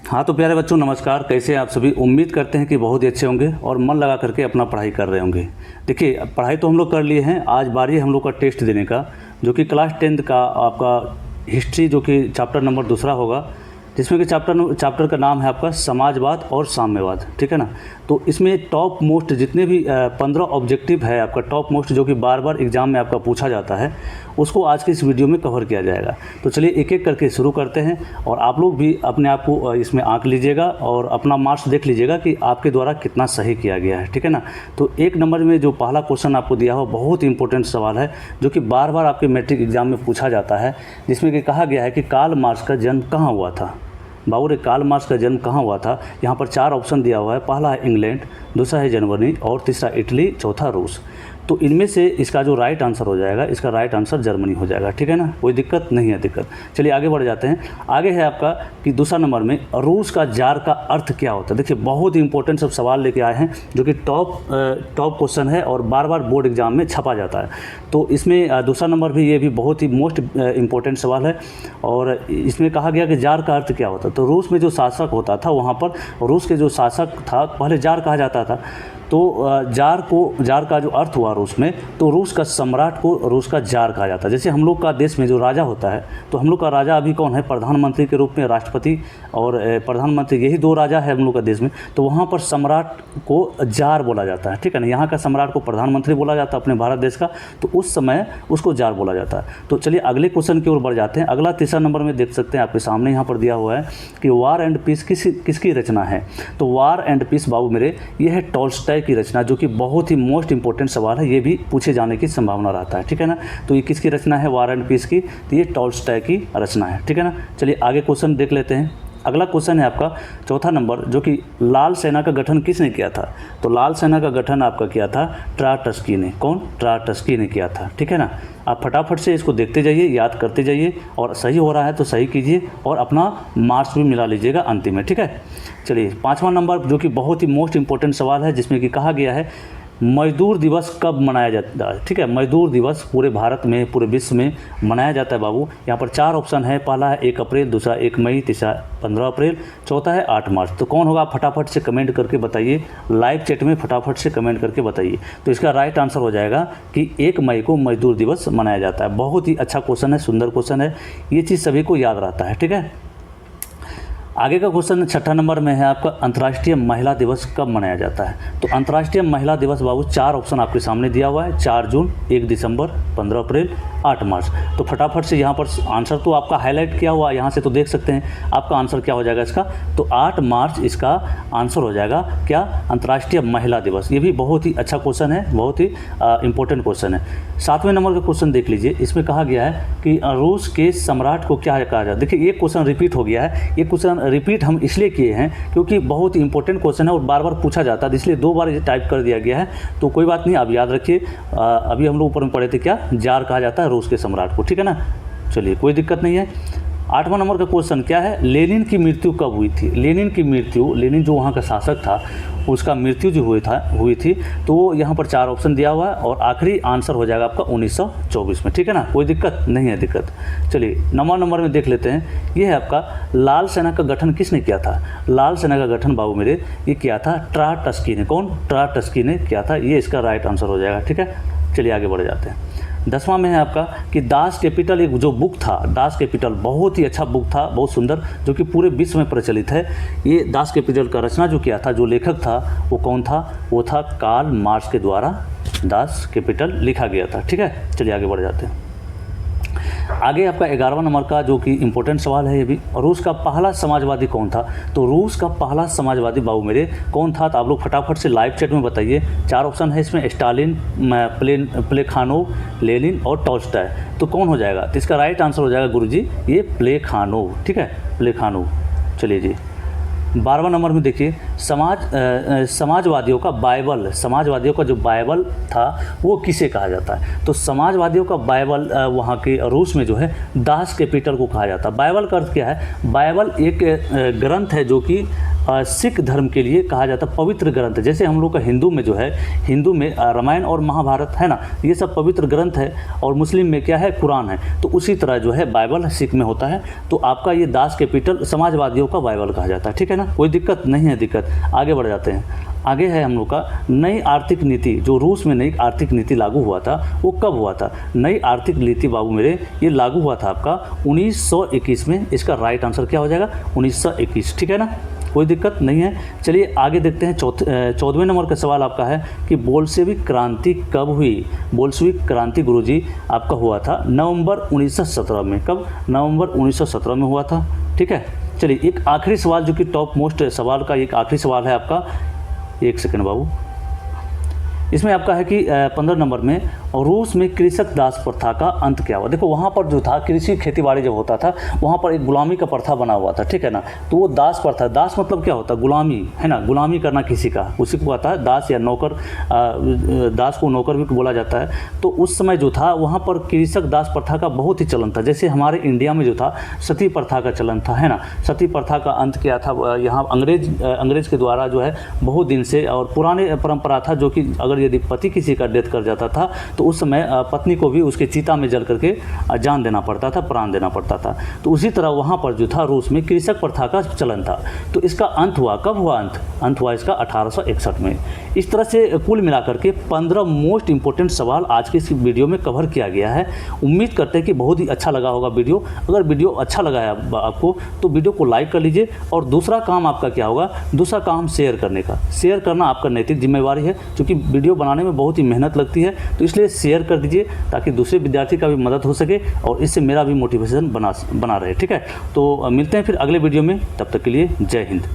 हाँ तो प्यारे बच्चों नमस्कार। कैसे हैं आप सभी। उम्मीद करते हैं कि बहुत ही अच्छे होंगे और मन लगा करके अपना पढ़ाई कर रहे होंगे। देखिए पढ़ाई तो हम लोग कर लिए हैं, आज बारी है हम लोग का टेस्ट देने का, जो कि क्लास 10th का आपका हिस्ट्री, जो कि चैप्टर नंबर 2 होगा, जिसमें कि चैप्टर का नाम है आपका समाजवाद और साम्यवाद। ठीक है ना। तो इसमें टॉप मोस्ट जितने भी 15 ऑब्जेक्टिव है आपका, टॉप मोस्ट जो कि बार बार एग्जाम में आपका पूछा जाता है, उसको आज के इस वीडियो में कवर किया जाएगा। तो चलिए एक एक करके शुरू करते हैं और आप लोग भी अपने आप को इसमें आंक लीजिएगा और अपना मार्क्स देख लीजिएगा कि आपके द्वारा कितना सही किया गया है। ठीक है ना। तो 1 नंबर में जो पहला क्वेश्चन आपको दिया हो, बहुत ही इंपॉर्टेंट सवाल है, जो कि बार बार आपके मैट्रिक एग्जाम में पूछा जाता है, जिसमें कि कहा गया है कि कार्ल मार्क्स का जन्म कहाँ हुआ था। बाबू रे, कार्ल मार्क्स का जन्म कहाँ हुआ था। यहाँ पर 4 ऑप्शन दिया हुआ है। पहला है इंग्लैंड, दूसरा है जर्मनी और तीसरा इटली, चौथा रूस। तो इनमें से इसका जो राइट आंसर हो जाएगा, इसका राइट आंसर जर्मनी हो जाएगा। ठीक है ना, कोई दिक्कत नहीं है दिक्कत। चलिए आगे बढ़ जाते हैं। आगे है आपका कि दूसरा नंबर में रूस का जार का अर्थ क्या होता है। देखिए बहुत ही इंपॉर्टेंट सब सवाल लेके आए हैं, जो कि टॉप क्वेश्चन है और बार बार बोर्ड एग्जाम में छपा जाता है। तो इसमें दूसरा नंबर भी, ये भी बहुत ही मोस्ट इंपॉर्टेंट सवाल है। और इसमें कहा गया कि जार का अर्थ क्या होता है। तो रूस में जो शासक होता था, वहाँ पर रूस के जो शासक था, पहले जार कहा जाता था। तो जार का जो अर्थ हुआ रूस में, तो रूस का सम्राट को रूस का जार कहा जाता है। जैसे हम लोग का देश में जो राजा होता है, तो हम लोग का राजा अभी कौन है, प्रधानमंत्री के रूप में राष्ट्रपति और प्रधानमंत्री, यही 2 राजा है हम लोग का देश में। तो वहाँ पर सम्राट को जार बोला जाता है। ठीक है ना। यहाँ का सम्राट को प्रधानमंत्री बोला जाता है अपने भारत देश का, तो उस समय उसको जार बोला जाता है। तो चलिए अगले क्वेश्चन की ओर बढ़ जाते हैं। अगला तीसरा नंबर में देख सकते हैं, आपके सामने यहाँ पर दिया हुआ है कि वार एंड पीस किसकी रचना है। तो वार एंड पीस बाबू मेरे, ये है टॉल्स्टॉय की रचना, जो कि बहुत ही मोस्ट इंपॉर्टेंट सवाल है। ये भी पूछे जाने की संभावना रहता है। ठीक है ना। तो ये किसकी रचना है, वार एंड पीस की, तो ये टॉल्स्टॉय की रचना है। ठीक है ना। चलिए आगे क्वेश्चन देख लेते हैं। अगला क्वेश्चन है आपका चौथा नंबर, जो कि लाल सेना का गठन किसने किया था। तो लाल सेना का गठन आपका किया था ट्राटस्की ने। कौन, ट्राटस्की ने किया था। ठीक है ना। आप फटाफट से इसको देखते जाइए, याद करते जाइए, और सही हो रहा है तो सही कीजिए और अपना मार्क्स भी मिला लीजिएगा अंतिम में। ठीक है। चलिए 5वां नंबर, जो कि बहुत ही मोस्ट इंपॉर्टेंट सवाल है, जिसमें कि कहा गया है मजदूर दिवस कब मनाया जाता है। ठीक है। मजदूर दिवस पूरे भारत में, पूरे विश्व में मनाया जाता है बाबू। यहाँ पर 4 ऑप्शन है। पहला है 1 अप्रैल, दूसरा 1 मई, तीसरा 15 अप्रैल, चौथा है 8 मार्च। तो कौन होगा, फटाफट से कमेंट करके बताइए, लाइव चैट में फटाफट से कमेंट करके बताइए। तो इसका राइट आंसर हो जाएगा कि 1 मई को मजदूर दिवस मनाया जाता है। बहुत ही अच्छा क्वेश्चन है, सुंदर क्वेश्चन है, ये चीज़ सभी को याद रहता है। ठीक है। आगे का क्वेश्चन 6ठा नंबर में है आपका, अंतर्राष्ट्रीय महिला दिवस कब मनाया जाता है। तो अंतर्राष्ट्रीय महिला दिवस बाबू 4 ऑप्शन आपके सामने दिया हुआ है। 4 जून, 1 दिसंबर, 15 अप्रैल, 8 मार्च। तो फटाफट से यहाँ पर आंसर तो आपका हाईलाइट किया हुआ है, यहाँ से तो देख सकते हैं आपका आंसर क्या हो जाएगा इसका। तो 8 मार्च इसका आंसर हो जाएगा क्या, अंतर्राष्ट्रीय महिला दिवस। ये भी बहुत ही अच्छा क्वेश्चन है, बहुत ही इंपॉर्टेंट क्वेश्चन है। 7वें नंबर का क्वेश्चन देख लीजिए। इसमें कहा गया है कि रूस के सम्राट को क्या कहा जाता है। देखिए ये क्वेश्चन रिपीट हो गया है। ये क्वेश्चन रिपीट हम इसलिए किए हैं क्योंकि बहुत ही इंपॉर्टेंट क्वेश्चन है और बार बार पूछा जाता है, इसलिए 2 बार ये टाइप कर दिया गया है। तो कोई बात नहीं, आप याद रखिए। अभी हम लोग ऊपर में पढ़े थे क्या, जार कहा जाता है रूस के सम्राट को। ठीक है ना। चलिए कोई दिक्कत नहीं है। 8वां नंबर का क्वेश्चन क्या है, लेनिन की मृत्यु कब हुई थी। लेनिन की मृत्यु, लेनिन जो वहाँ का शासक था, उसका मृत्यु जो हुई थी, तो यहाँ पर 4 ऑप्शन दिया हुआ है और आखिरी आंसर हो जाएगा आपका 1924 में। ठीक है ना। कोई दिक्कत नहीं है दिक्कत। चलिए 9वां नंबर में देख लेते हैं। ये है आपका लाल सेना का गठन किसने किया था। लाल सेना का गठन बाबू मेरे, ये किया था ट्राटस्की ने। कौन, ट्राटस्की ने किया था। ये इसका राइट आंसर हो जाएगा। ठीक है। चलिए आगे बढ़ जाते हैं। 10वां में है आपका कि दास कैपिटल, एक जो बुक था, दास कैपिटल बहुत ही अच्छा बुक था, बहुत सुंदर, जो कि पूरे विश्व में प्रचलित है। ये दास कैपिटल का रचना जो किया था, जो लेखक था, वो कौन था, वो था कार्ल मार्क्स के द्वारा दास कैपिटल लिखा गया था। ठीक है। चलिए आगे बढ़ जाते हैं। आगे आपका 11वां नंबर का जो कि इंपॉर्टेंट सवाल है ये भी, रूस का पहला समाजवादी कौन था। तो रूस का पहला समाजवादी बाबू मेरे कौन था, तो आप लोग फटाफट से लाइव चैट में बताइए। 4 ऑप्शन है इसमें, स्टालिन, प्लेखानोव, लेनिन और टॉल्स्टॉय। तो कौन हो जाएगा, तो इसका राइट आंसर हो जाएगा गुरुजी ये प्लेखानोव। ठीक है, प्लेखानोव। चलिए जी 12वां नंबर में देखिए, समाजवादियों का बाइबल, समाजवादियों का जो बाइबल था वो किसे कहा जाता है। तो समाजवादियों का बाइबल वहाँ के रूस में जो है दास कैपिटल को कहा जाता है। बाइबल का अर्थ क्या है, बाइबल एक ग्रंथ है जो कि सिख धर्म के लिए कहा जाता है पवित्र ग्रंथ। जैसे हम लोग का हिंदू में जो है, हिंदू में रामायण और महाभारत है ना, ये सब पवित्र ग्रंथ है, और मुस्लिम में क्या है, कुरान है। तो उसी तरह जो है बाइबल सिख में होता है। तो आपका ये दास कैपिटल समाजवादियों का बाइबल कहा जाता है, ठीक है ना, कोई दिक्कत नहीं है। दिक्कत आगे बढ़ जाते हैं। आगे है हम लोग का नई आर्थिक नीति। जो रूस में नई आर्थिक नीति लागू हुआ था वो कब हुआ था? नई आर्थिक नीति बाबू मेरे, ये लागू हुआ था आपका 1921 में। इसका राइट आंसर क्या हो जाएगा? 1921, ठीक है ना, कोई दिक्कत नहीं है। चलिए आगे देखते हैं। 14वें नंबर का सवाल आपका है कि बोल्शेविक क्रांति कब हुई? बोल्शेविक क्रांति गुरुजी आपका हुआ था नवंबर 1917 में। कब? नवंबर 1917 में हुआ था, ठीक है। चलिए एक आखिरी सवाल जो कि टॉप मोस्ट सवाल का एक आखिरी सवाल है आपका, एक सेकंड बाबू। इसमें आपका है कि 15 नंबर में रूस में कृषक दास प्रथा का अंत क्या हुआ? देखो वहाँ पर जो था कृषि खेतीबाड़ी जब होता था वहाँ पर एक गुलामी का प्रथा बना हुआ था, ठीक है ना। तो वो दास प्रथा, दास मतलब क्या होता है? गुलामी, है ना, गुलामी करना किसी का, उसी को कहता है दास या नौकर। दास को नौकर भी बोला जाता है। तो उस समय जो था वहाँ पर कृषक दास प्रथा का बहुत ही चलन था। जैसे हमारे इंडिया में जो था सती प्रथा का चलन था, है ना। सती प्रथा का अंत क्या था? यहाँ अंग्रेज के द्वारा जो है बहुत दिन से और पुराने परंपरा था, जो कि अगर यदि पति किसी का डेथ कर जाता था तो उस समय पत्नी को भी उसके चिता में जल करके जान देना पड़ता था, प्राण देना पड़ता था। तो उसी तरह वहाँ पर जो था रूस में कृषक प्रथा का चलन था। तो इसका अंत हुआ, कब हुआ अंत हुआ इसका 1861 में। इस तरह से कुल मिलाकर के 15 मोस्ट इंपॉर्टेंट सवाल आज के इस वीडियो में कवर किया गया है। उम्मीद करते हैं कि बहुत ही अच्छा लगा होगा वीडियो। अगर वीडियो अच्छा लगा है आपको तो वीडियो को लाइक कर लीजिए, और दूसरा काम आपका क्या होगा? दूसरा काम शेयर करने का। शेयर करना आपका नैतिक जिम्मेवारी है, क्योंकि वीडियो बनाने में बहुत ही मेहनत लगती है। तो इसलिए शेयर कर दीजिए ताकि दूसरे विद्यार्थी का भी मदद हो सके और इससे मेरा भी मोटिवेशन बना रहे, ठीक है। तो मिलते हैं फिर अगले वीडियो में, तब तक के लिए जय हिंद।